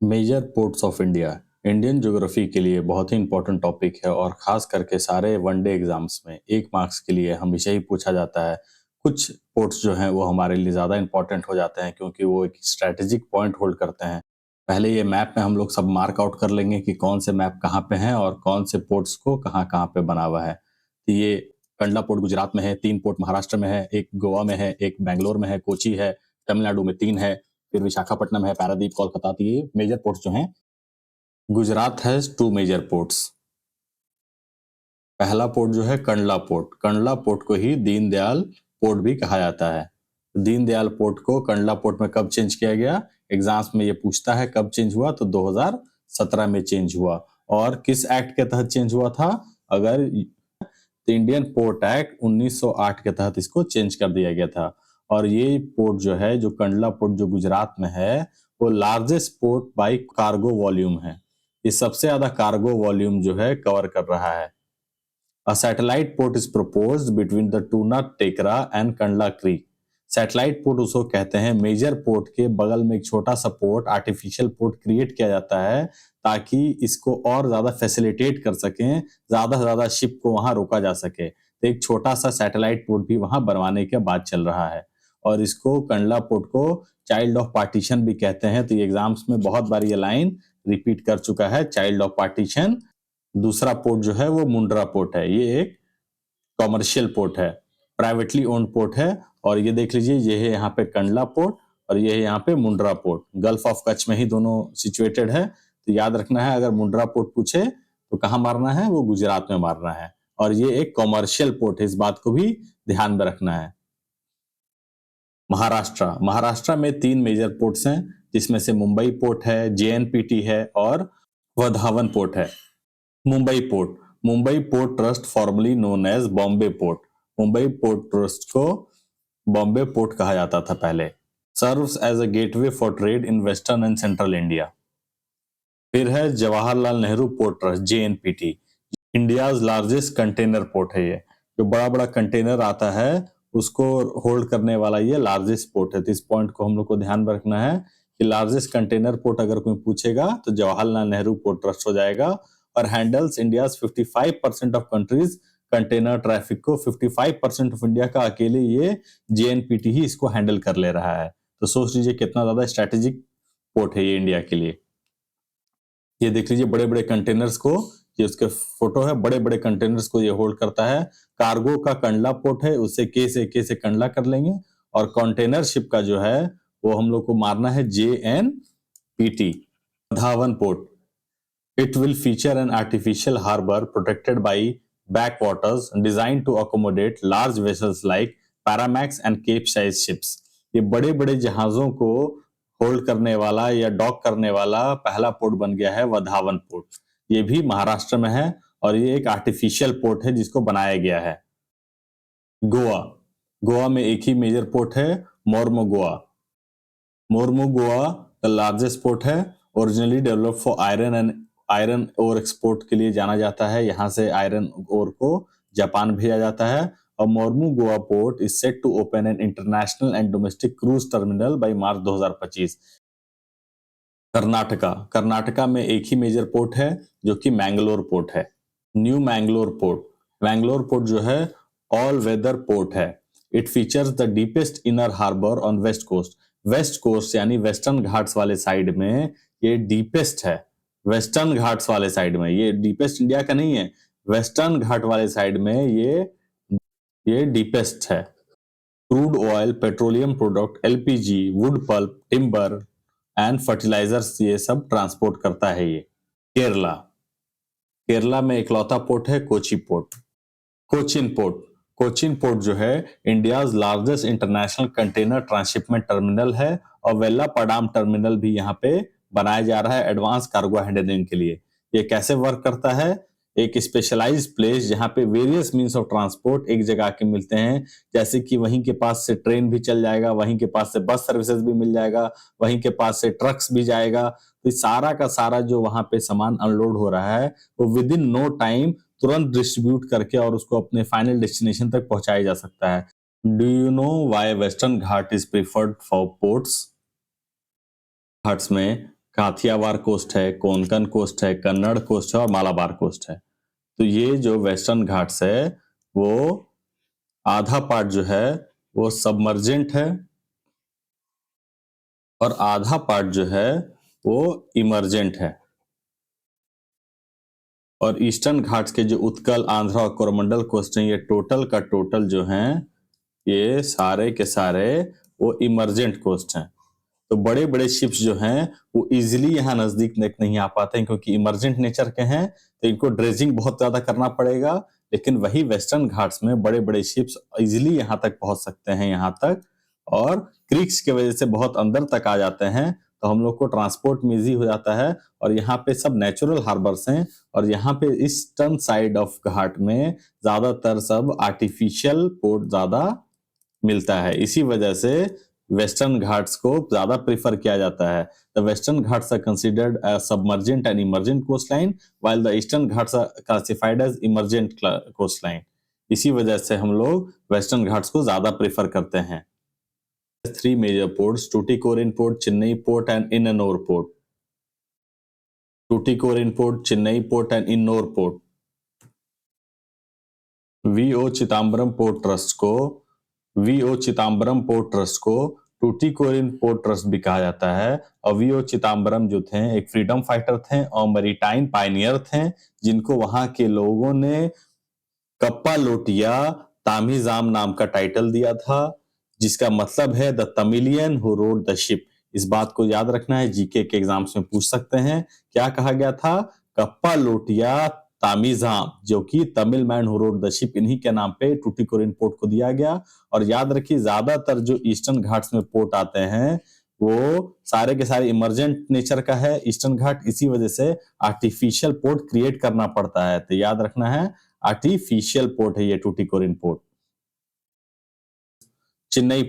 Major ports of India Indian geography के लिए बहुत ही इंपॉर्टेंट टॉपिक है और खास करके सारे वनडे एग्जाम्स में 1 मार्क्स के लिए हमेशा ही पूछा जाता है। कुछ पोर्ट्स जो हैं वो हमारे लिए ज़्यादा इंपॉर्टेंट हो जाते हैं क्योंकि वो एक स्ट्रैटेजिक पॉइंट होल्ड करते हैं। पहले ये मैप में हम लोग सब मार्क आउट कर लेंगे कि कौन से मैप कहाँ पे हैं और कौन से पोर्ट्स को कहाँ कहाँ पे बना हुआ है। तो ये कंडला पोर्ट गुजरात में है, 3 पोर्ट महाराष्ट्र में है, एक गोवा में है, एक बैंगलोर में है, कोची है, तमिलनाडु में 3 है, फिर विशाखापट्टनम है, पारादीप, कोलकाता। तो ये मेजर पोर्ट्स जो हैं। Gujarat has 2 major ports. पहला पोर्ट जो है कंडला पोर्ट। कंडला पोर्ट को ही दीनदयाल पोर्ट भी कहा जाता है। दीनदयाल पोर्ट को कंडला पोर्ट में कब चेंज किया गया? एग्जाम्स में ये पूछता है कब चेंज हुआ, तो 2017 में चेंज हुआ। और किस एक्ट के तहत चेंज हुआ था? अगर इंडियन पोर्ट एक्ट 1908 के तहत इसको चेंज कर दिया गया था। और ये पोर्ट जो है, जो कंडला पोर्ट जो गुजरात में है, वो largest port by cargo volume है। ये सबसे ज्यादा कार्गो वॉल्यूम जो है कवर कर रहा है। A satellite port is proposed between the Tuna Tekra and Kandla Creek. Satellite port उसको कहते हैं, मेजर पोर्ट के बगल में एक छोटा सा पोर्ट, आर्टिफिशियल पोर्ट क्रिएट किया जाता है ताकि इसको और ज्यादा फैसिलिटेट कर सकें, ज्यादा से ज्यादा शिप को वहां रोका जा सके। तो एक छोटा सा सैटेलाइट पोर्ट भी वहां बनवाने के बाद चल रहा है। और इसको कंडला पोर्ट को चाइल्ड ऑफ पार्टीशन भी कहते हैं। तो ये एग्जाम्स में बहुत बार ये लाइन रिपीट कर चुका है, चाइल्ड ऑफ पार्टीशन। दूसरा पोर्ट जो है वो मुंड्रा पोर्ट है। ये एक कॉमर्शियल पोर्ट है, प्राइवेटली ओन्ड पोर्ट है। और ये देख लीजिए, ये है यहाँ पे कंडला पोर्ट और ये है यहाँ पे Mundra port. Gulf of Kutch में ही दोनों सिचुएटेड है। तो याद रखना है, अगर मुंड्रा पोर्ट पूछे तो कहाँ मारना है? वो गुजरात में मारना है। और ये एक कॉमर्शियल पोर्ट है, इस बात को भी ध्यान में रखना है। महाराष्ट्र में 3 मेजर पोर्ट्स हैं, जिसमें से मुंबई पोर्ट है, जेएनपीटी है और वधावन पोर्ट है। Mumbai port trust formerly known as Bombay port. Mumbai port trust को बॉम्बे पोर्ट कहा जाता था पहले। Serves as a gateway for trade in western and central India. फिर है Jawaharlal Nehru port trust, JNPT. India's largest container port है। ये जो बड़ा बड़ा कंटेनर आता है उसको होल्ड करने वाला ये लार्जेस्ट पोर्ट है। तो इस पॉइंट को हम लोग को ध्यान में रखना है कि लार्जेस्ट कंटेनर पोर्ट अगर कोई पूछेगा तो जवाहरलाल नेहरू पोर्ट ट्रस्ट हो जाएगा। और handles India's 55% of countries container traffic को। 55% ऑफ इंडिया का अकेले ये जेएनपीटी ही इसको हैंडल कर ले रहा है। तो सोच लीजिए कितना ज्यादा स्ट्रेटेजिक पोर्ट है ये इंडिया के लिए। ये देख लीजिए बड़े बड़े कंटेनर्स को, ये उसके फोटो है, बड़े बड़े कंटेनर्स को ये होल्ड करता है। कार्गो का कंडला पोर्ट है, उससे के से कंडला कर लेंगे। और कंटेनर शिप का जो है वो हम लोग को मारना है JNPT. Dhawan port, it will feature an artificial harbor protected by backwaters designed to accommodate large vessels like Panamax and Cape-size ships. ये बड़े बड़े जहाजों को होल्ड करने वाला या डॉक करने वाला पहला पोर्ट बन गया है वधावन पोर्ट। ये भी महाराष्ट्र में है और ये एक आर्टिफिशियल पोर्ट है जिसको बनाया गया है। गोवा में एक ही मेजर पोर्ट है, मोर्मुगुआ। द लार्जेस्ट पोर्ट है, originally develop for iron ore export के लिए जाना जाता है। यहाँ से आयरन ओर को जापान भेजा जाता है। और Mormugao port is set to open an international and domestic cruise terminal by March 2025। Karnataka में एक ही मेजर पोर्ट है जो कि मैंगलोर पोर्ट है। न्यू मैंगलोर पोर्ट जो है ऑल वेदर पोर्ट है। It features the deepest inner harbour on west coast यानी वेस्टर्न घाट्स वाले साइड में ये डीपेस्ट है। वेस्टर्न घाट्स वाले साइड में ये डीपेस्ट इंडिया का नहीं है, वेस्टर्न घाट वाले साइड में ये डीपेस्ट है। Crude oil, petroleum product, LPG, wood pulp, timber and fertilizers ये सब ट्रांसपोर्ट करता है ये। केरला में इकलौता पोर्ट है कोचिन पोर्ट जो है India's largest international container transshipment terminal है। और वेल्लापडाम टर्मिनल भी यहाँ पे बनाया जा रहा है एडवांस कार्गो हैंडलिंग के लिए। ये कैसे वर्क करता है? एक स्पेशलाइज्ड प्लेस जहाँ पे वेरियस मीन्स ऑफ ट्रांसपोर्ट एक जगह के मिलते हैं। जैसे कि वहीं के पास से ट्रेन भी चल जाएगा, वहीं के पास से बस सर्विसेज भी मिल जाएगा, वहीं के पास से ट्रक्स भी जाएगा। तो सारा का सारा जो वहां पे सामान अनलोड हो रहा है वो विद इन नो टाइम तुरंत डिस्ट्रीब्यूट करके और उसको अपने फाइनल डेस्टिनेशन तक पहुंचाया जा सकता है। Do you know why western Ghat is preferred for ports? Ghats में काथियावाड़ कोस्ट है, कोंकण कोस्ट है, कन्नड़ कोस्ट है और मालाबार कोस्ट है। तो ये जो वेस्टर्न घाट्स है वो आधा पार्ट जो है वो सबमर्जेंट है और आधा पार्ट जो है वो इमर्जेंट है। और ईस्टर्न घाट्स के जो उत्कल, आंध्रा और कोरोमंडल कोस्ट हैं, ये टोटल का टोटल जो हैं ये सारे के सारे वो इमर्जेंट कोस्ट हैं। तो बड़े बड़े शिप्स जो हैं वो इजीली यहाँ नजदीक नहीं आ पाते हैं क्योंकि इमर्जेंट नेचर के हैं, तो इनको ड्रेजिंग बहुत ज्यादा करना पड़ेगा। लेकिन वही वेस्टर्न घाट्स में बड़े बड़े शिप्स इजीली यहाँ तक पहुंच सकते हैं, यहाँ तक, और क्रीक्स की वजह से बहुत अंदर तक आ जाते हैं, तो हम लोग को ट्रांसपोर्ट में इजी हो जाता है। और यहाँ पे सब नेचुरल हार्बर्स हैं और यहाँ पे ईस्टर्न साइड ऑफ घाट में ज्यादातर सब आर्टिफिशियल पोर्ट ज्यादा मिलता है। इसी वजह से वेस्टर्न घाट्स को ज्यादा प्रेफर किया जाता है। The Western Ghats are considered as submergent and emergent coastline, while the Eastern Ghats are classified as emergent coastline. इसी वजह से हम लोग वेस्टर्न घाट्स को ज्यादा प्रेफर करते हैं। 3 major ports: Tuticorin Port, Chennai Port and Innanur Port. Tuticorin Port, Chennai Port and Innor Port. VO Chidambaram port trust को टूटिकोरिन पोर्ट ट्रस्ट भी कहा जाता है। और वीओ चिदम्बरम जो थे एक फ्रीडम फाइटर थे और मैरीटाइम पायनियर थे, जिनको वहां के लोगों ने कप्पा लोटिया तामिजाम नाम का टाइटल दिया था, जिसका मतलब है the Tamilian who wrote the ship. इस बात को याद रखना है, जीके के एग्जाम्स में पूछ सकते हैं। क्या कहा गया था? कप्पा लोटिया तामिजाम, जो कि Tamil man who wrote the ship, इन्हीं के नाम पे टूटिकोरिन पोर्ट को दिया गया। और याद रखिए, ज्यादातर जो ईस्टर्न घाट्स में पोर्ट आते हैं वो सारे के सारे इमरजेंट नेचर का है ईस्टर्न घाट, इसी वजह से आर्टिफिशियल पोर्ट क्रिएट करना पड़ता है। तो याद रखना है, आर्टिफिशियल पोर्ट है ये टूटिकोरिन पोर्ट। चेन्नई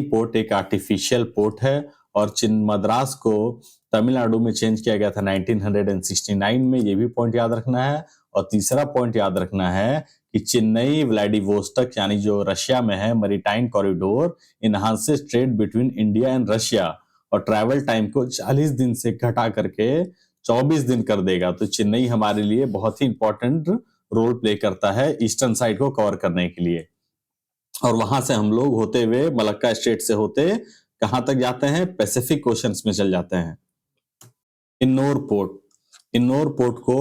पोर्ट एक आर्टिफिशियल पोर्ट है और मद्रास को तमिलनाडु में चेंज किया गया था 1969 में, ये भी पॉइंट याद रखना है। और तीसरा पॉइंट याद रखना है कि चेन्नई व्लादिवोस्टोक यानी जो रशिया में है maritime corridor enhances trade between India and Russia और ट्रैवल टाइम को 40 दिन से घटा करके 24 दिन कर देगा। तो चेन्नई हमारे लिए बहुत ही इंपॉर्टेंट रोल प्ले करता है ईस्टर्न साइड को कवर करने के लिए। और वहां से हम लोग होते हुए मलक्का स्टेट से होते कहां तक जाते हैं? पैसिफिक ओशन में चल जाते हैं। इन्नोर पोर्ट को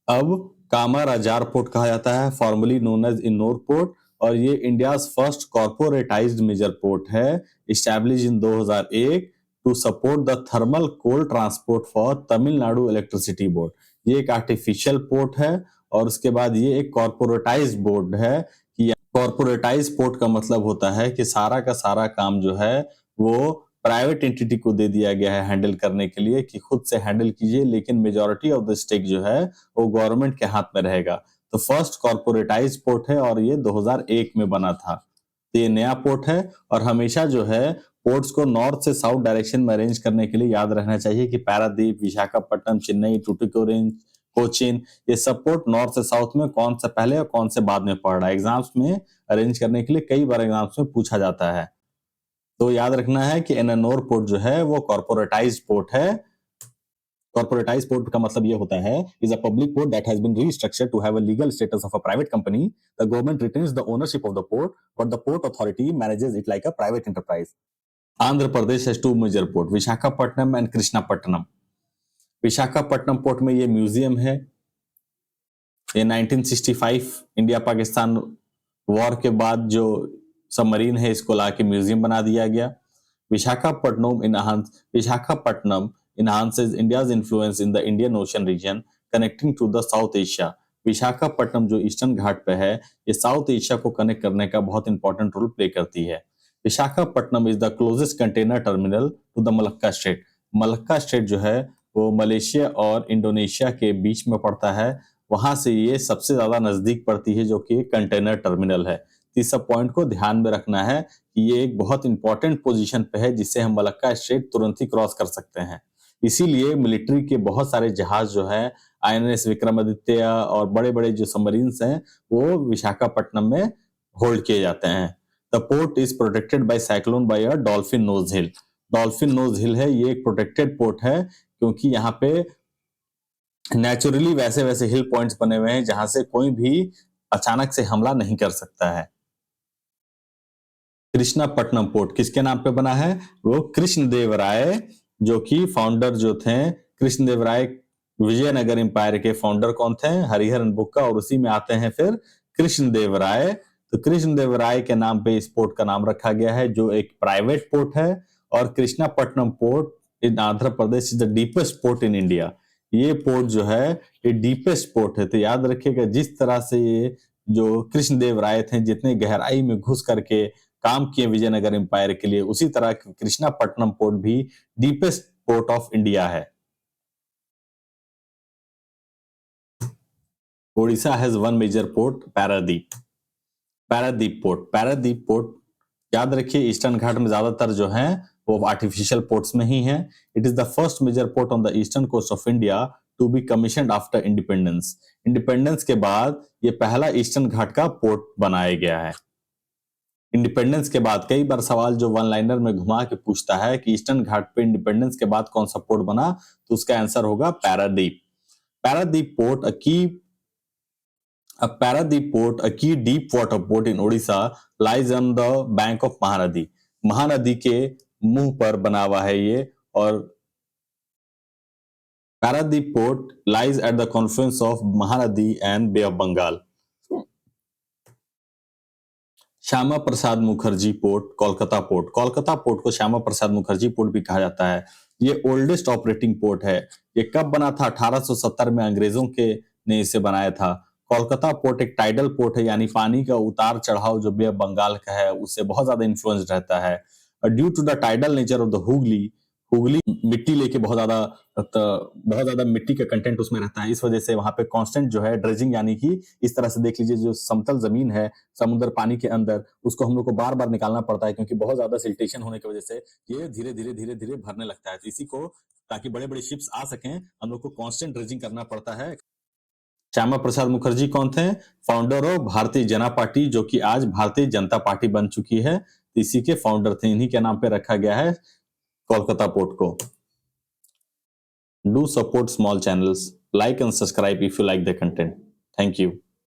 अब कामाराजार पोर्ट कहा जाता है, formerly known as Ennore port. और ये India's first corporatized major port है, establish in 2001 to support the thermal coal transport for Tamil Nadu electricity board. ये एक आर्टिफिशियल पोर्ट है और उसके बाद ये एक कॉर्पोरेटाइज्ड बोर्ड है। कॉर्पोरेटाइज पोर्ट का मतलब होता है कि सारा का सारा काम जो है वो प्राइवेट एंटिटी को दे दिया गया है हैंडल करने के लिए कि खुद से हैंडल कीजिए, लेकिन मेजॉरिटी ऑफ द स्टेक जो है वो गवर्नमेंट के हाथ में रहेगा। तो फर्स्ट कॉर्पोरेटाइज पोर्ट है और ये 2001 में बना था। तो ये नया पोर्ट है और हमेशा जो है पोर्ट्स को नॉर्थ से साउथ डायरेक्शन में अरेंज करने के लिए याद रहना चाहिए कि पारादीप, विशाखापट्टनम, चेन्नई, टूटिकोरिन, कोचीन, ये सब पोर्ट नॉर्थ से साउथ में कौन सा पहले और कौन से बाद में पड़ रहा है। एग्जाम्स में अरेंज करने के लिए कई बार एग्जाम्स में पूछा जाता है। तो याद रखना है कि एनानोर पोर्ट जो है वो कॉर्पोरेटाइज्ड पोर्ट है। कॉर्पोरेटाइज्ड पोर्ट का मतलब ये होता है is a public port that has been restructured to have a legal status of a private company. The government retains the ownership of the port but the port authority manages it like a private enterprise. Andhra Pradesh has 2 major port, Visakhapatnam and Krishnapatnam. Visakhapatnam port में ये museum है। ये 1965 India Pakistan war के बाद जो submarine है इसको लाके म्यूजियम बना दिया गया। Visakhapatnam enhances India's influence in the Indian Ocean region connecting to the South Asia। Visakhapatnam जो ईस्टर्न घाट पे है ये साउथ एशिया को कनेक्ट करने का बहुत इंपॉर्टेंट रोल प्ले करती है। Visakhapatnam is the closest container terminal to the Malacca strait. Malacca strait जो है वो मलेशिया और इंडोनेशिया के बीच में पड़ता है, वहां से ये सबसे ज्यादा नजदीक पड़ती है जो कि कंटेनर टर्मिनल है। इस सब पॉइंट को ध्यान में रखना है कि ये एक बहुत इंपॉर्टेंट पोजीशन पे है जिससे हम मलक्का स्ट्रेट तुरंत ही क्रॉस कर सकते हैं। इसीलिए मिलिट्री के बहुत सारे जहाज जो है आईएनएस विक्रमादित्य और बड़े बड़े जो सबमरीन्स हैं वो विशाखापट्टनम में होल्ड किए जाते हैं। The port is protected by cyclone by a dolphin nose hill. Dolphin nose hill है, ये एक प्रोटेक्टेड पोर्ट है क्योंकि यहाँ पे नेचुरली वैसे वैसे हिल पॉइंट्स बने हुए हैं जहां से कोई भी अचानक से हमला नहीं कर सकता है। कृष्णापट्टनम पोर्ट किसके नाम पे बना है? वो कृष्णदेवराय, जो कि फाउंडर जो थे, कृष्णदेवराय विजयनगर एम्पायर के फाउंडर कौन थे? हरिहरन बुक्का, और उसी में आते हैं फिर कृष्णदेवराय। तो कृष्णदेवराय के नाम पे इस पोर्ट का नाम रखा गया है, जो एक प्राइवेट पोर्ट है। और Krishnapatnam port in Andhra Pradesh is the deepest port in India. ये पोर्ट जो है ये डीपेस्ट पोर्ट है। तो याद रखिएगा, जिस तरह से ये जो कृष्णदेवराय थे जितने गहराई में घुस करके काम किए विजयनगर एम्पायर के लिए, उसी तरह कृष्णापट्टनम पोर्ट भी डीपेस्ट पोर्ट ऑफ इंडिया है। Odisha has one major port, Paradip. Paradip port, Paradip port याद रखिए, ईस्टर्न घाट में ज्यादातर जो है वो आर्टिफिशियल पोर्ट्स में ही है। It is the first major port on the eastern coast of India to be commissioned after independence. Independence के बाद ये पहला ईस्टर्न घाट का पोर्ट बनाया गया है। इंडिपेंडेंस के बाद कई बार सवाल जो वन लाइनर में घुमा के पूछता है कि ईस्टर्न घाट पे इंडिपेंडेंस के बाद कौन सा पोर्ट बना, तो उसका आंसर होगा Paradip. Paradip port Paradip Port, a key deep water port in Odisha, lies on the bank of Mahanadi. Mahanadi के मुंह पर बना हुआ है ये। और Paradip Port lies at the confluence of Mahanadi and Bay of Bengal। Shyama Prasad Mukherjee port, Kolkata port. Kolkata port को श्यामा प्रसाद मुखर्जी पोर्ट भी कहा जाता है। ये ओल्डेस्ट ऑपरेटिंग पोर्ट है। ये कब बना था? 1870 में अंग्रेजों के ने इसे बनाया था। कोलकाता पोर्ट एक टाइडल पोर्ट है, यानी पानी का उतार चढ़ाव जो बे ऑफ बंगाल का है उससे बहुत ज्यादा इन्फ्लुएंस रहता है। Due to the tidal nature of the Hooghly, Hooghly मिट्टी लेके बहुत ज्यादा मिट्टी का कंटेंट उसमें रहता है। इस वजह से वहां पे कांस्टेंट जो है ड्रेजिंग, यानी कि इस तरह से देख लीजिए, जो समतल जमीन है समुद्र पानी के अंदर, उसको हम लोग को बार बार निकालना पड़ता है क्योंकि बहुत ज्यादा सिल्टेशन होने की वजह से ये धीरे धीरे भरने लगता है। तो इसी को, ताकि बड़े बड़े शिप्स आ सकें, हम लोग को कांस्टेंट ड्रेजिंग करना पड़ता है। श्यामा प्रसाद मुखर्जी कौन थे? Founder of Bharatiya Janata party, जो कि आज भारतीय जनता पार्टी बन चुकी है। इसी के फाउंडर थे। इन्हीं के नाम पे रखा गया है कोलकाता पोर्ट को। Do support small channels, like and subscribe if you like the content. Thank you.